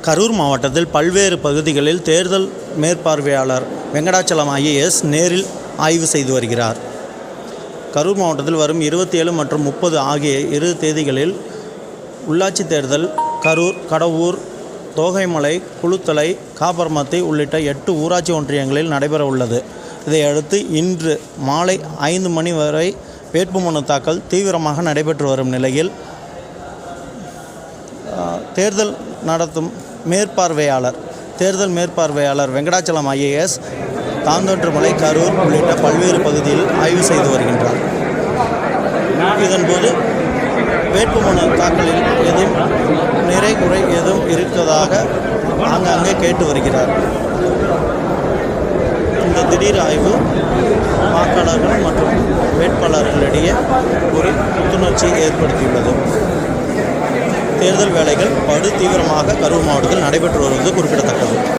கரூர் மாவட்டத்தில் பல்வேறு பகுதிகளில் தேர்தல் மேற்பார்வையாளர் வெங்கடாச்சலம் ஐஏஎஸ் நேரில் ஆய்வு செய்து வருகிறார். கரூர் மாவட்டத்தில் வரும் 27 மற்றும் 30 ஆகிய 2 தேதிகளில் உள்ளாட்சி தேர்தல் கரூர், கடவூர், தோகைமலை, குளுத்தலை, காப்பர்மத்தி உள்ளிட்ட 8 ஊராட்சி ஒன்றியங்களில் நடைபெற உள்ளது. இதையடுத்து இன்று மாலை 5 மணி வரை வேட்புமனு தாக்கல் தீவிரமாக நடைபெற்று வரும் நிலையில் தேர்தல் நடத்தும் தேர்தல் மேற்பார்வையாளர் வெங்கடாச்சலம் ஐஏஎஸ் தாந்தோன்றுமலை, கரூர் உள்ளிட்ட பல்வேறு பகுதியில் ஆய்வு செய்து வருகின்றார். இதன்போது வேட்புமனு தாக்கலில் எதுவும் குறை எதுவும் இருப்பதாக ஆங்காங்கே கேட்டு வருகிறார். இந்த திடீர் ஆய்வு வாக்காளர்கள் மற்றும் வேட்பாளர்களிடையே ஒரு புத்துணர்ச்சியை ஏற்படுத்தியுள்ளது. தேர்தல் வேலைகள் படு தீவிரமாக கரூர் மாவட்டத்தில் நடைபெற்று வருவது குறிப்பிடத்தக்கது.